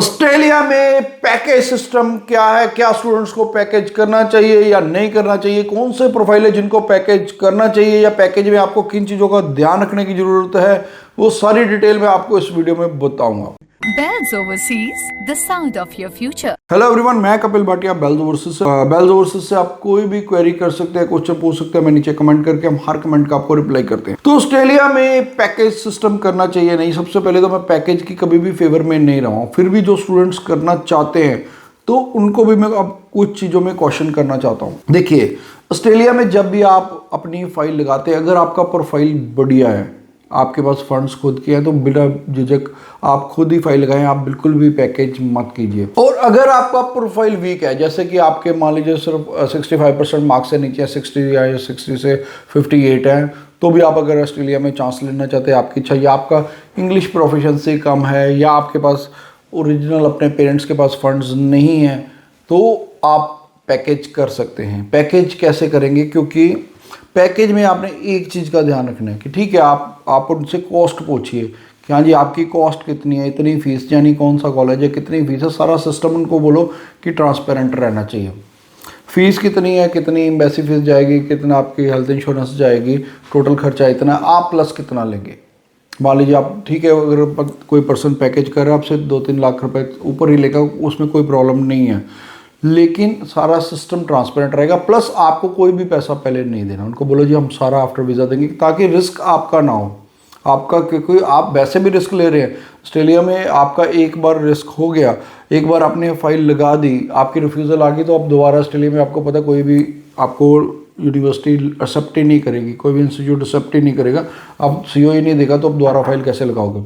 Australia में package system क्या है, क्या स्टूडेंट्स को पैकेज करना चाहिए या नहीं करना चाहिए, कौन से प्रोफाइल है जिनको पैकेज करना चाहिए या पैकेज में आपको किन चीज़ों का ध्यान रखने की ज़रूरत है, वो सारी डिटेल मैं आपको इस वीडियो में बताऊंगा। Bells Overseas, the sound of your future. Hello everyone, मैं कपिल भाटिया बेल्स ओवरसीज से आप कोई भी क्वेरी कर सकते हैं, क्वेश्चन पूछ सकते हैं, मैं नीचे कमेंट करके हम हर कमेंट का आपको रिप्लाई करते हैं। तो ऑस्ट्रेलिया में पैकेज सिस्टम करना चाहिए नहीं, सबसे पहले तो मैं पैकेज की कभी भी फेवर में नहीं रहा हूँ। फिर भी जो स्टूडेंट्स करना चाहते हैं तो उनको भी मैं अब कुछ चीज़ों में क्वेश्चन करना चाहता हूँ। देखिए, ऑस्ट्रेलिया में जब भी आप अपनी फाइल लगाते हैं, अगर आपका प्रोफाइल बढ़िया है, आपके पास फंड्स खुद के हैं, तो बिना झिझक आप खुद ही फाइल लगाएं, आप बिल्कुल भी पैकेज मत कीजिए। और अगर आपका प्रोफाइल वीक है, जैसे कि आपके मान लीजिए सिर्फ 65% मार्क्स से नीचे 60 या 60 से 58 है, तो भी आप अगर ऑस्ट्रेलिया में चांस लेना चाहते हैं, आपकी इच्छा, या आपका इंग्लिश प्रोफिशिएंसी कम है, या आपके पास ओरिजिनल अपने पेरेंट्स के पास फंड्स नहीं है, तो आप पैकेज कर सकते हैं। पैकेज कैसे करेंगे? क्योंकि पैकेज में आपने एक चीज़ का ध्यान रखना है कि ठीक है, आप उनसे कॉस्ट पूछिए कि हाँ जी आपकी कॉस्ट कितनी है, इतनी फीस, यानी कौन सा कॉलेज है, कितनी फीस है, सारा सिस्टम उनको बोलो कि ट्रांसपेरेंट रहना चाहिए। फीस कितनी है, कितनी एम्बेसी फीस जाएगी, कितना आपकी हेल्थ इंश्योरेंस जाएगी, टोटल खर्चा इतना, आप प्लस कितना लेंगे। मान लीजिए आप ठीक है, अगर कोई पर्सन पैकेज कर रहा है आपसे 2-3 लाख रुपए ऊपर ही लेगा, उसमें कोई प्रॉब्लम नहीं है, लेकिन सारा सिस्टम ट्रांसपेरेंट रहेगा। प्लस आपको कोई भी पैसा पहले नहीं देना, उनको बोलो जी हम सारा आफ्टर वीज़ा देंगे, ताकि रिस्क आपका ना हो। आपका क्योंकि आप वैसे भी रिस्क ले रहे हैं ऑस्ट्रेलिया में, आपका एक बार रिस्क हो गया, एक बार आपने फाइल लगा दी, आपकी रिफ्यूज़ल आ गई, तो आप दोबारा ऑस्ट्रेलिया में, आपको पता कोई भी आपको यूनिवर्सिटी एक्सेप्ट ही नहीं करेगी, कोई भी इंस्टीट्यूट एक्सेप्ट ही नहीं करेगा, आप सीओ ही नहीं देगा, तो आप दोबारा फाइल कैसे लगाओगे।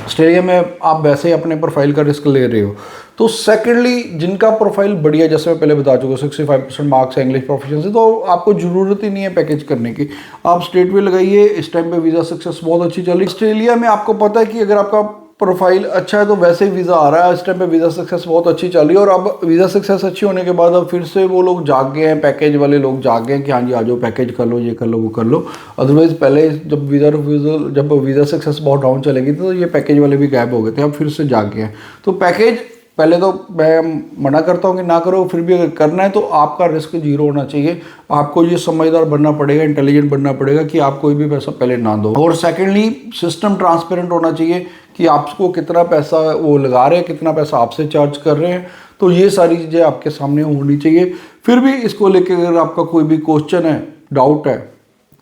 ऑस्ट्रेलिया में आप वैसे ही अपने प्रोफाइल का रिस्क ले रहे हो। तो सेकेंडली, जिनका प्रोफाइल बढ़िया, जैसे मैं पहले बता चुका, 65% मार्क्स है, इंग्लिश प्रोफिशिएंसी, तो आपको ज़रूरत ही नहीं है पैकेज करने की। आप स्टेट वे लगाइए, इस टाइम पे वीज़ा सक्सेस बहुत अच्छी चल रही है ऑस्ट्रेलिया में। आपको पता है कि अगर आपका प्रोफाइल अच्छा है तो वैसे ही वीज़ा आ रहा है, इस टाइम पे वीज़ा सक्सेस बहुत अच्छी चल रही है। और अब वीज़ा सक्सेस अच्छी होने के बाद अब फिर से वो लोग जाग गए हैं, पैकेज वाले लोग जाग गए हैं कि हाँ जी आ जाओ पैकेज कर लो, ये कर लो, वो कर लो। अदरवाइज़ पहले जब वीज़ा सक्सेस बहुत डाउन चलेगी तो ये पैकेज वाले भी गायब हो गए थे, अब फिर से जाग गए हैं। तो पैकेज पहले तो मैं मना करता हूँ कि ना करो, फिर भी अगर करना है तो आपका रिस्क जीरो होना चाहिए। आपको ये समझदार बनना पड़ेगा, इंटेलिजेंट बनना पड़ेगा कि आप कोई भी पैसा पहले ना दो। और सेकेंडली, सिस्टम ट्रांसपेरेंट होना चाहिए कि आपको कितना पैसा वो लगा रहे हैं, कितना पैसा आपसे चार्ज कर रहे हैं, तो ये सारी चीज़ें आपके सामने होनी चाहिए। फिर भी इसको लेकर अगर आपका कोई भी क्वेश्चन है, डाउट है,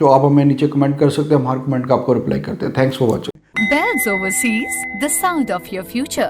तो आप हमें नीचे कमेंट कर सकते हैं, हम हर कमेंट का आपको रिप्लाई करते हैं। Thanks for watching. Bells Overseas, the sound of your future.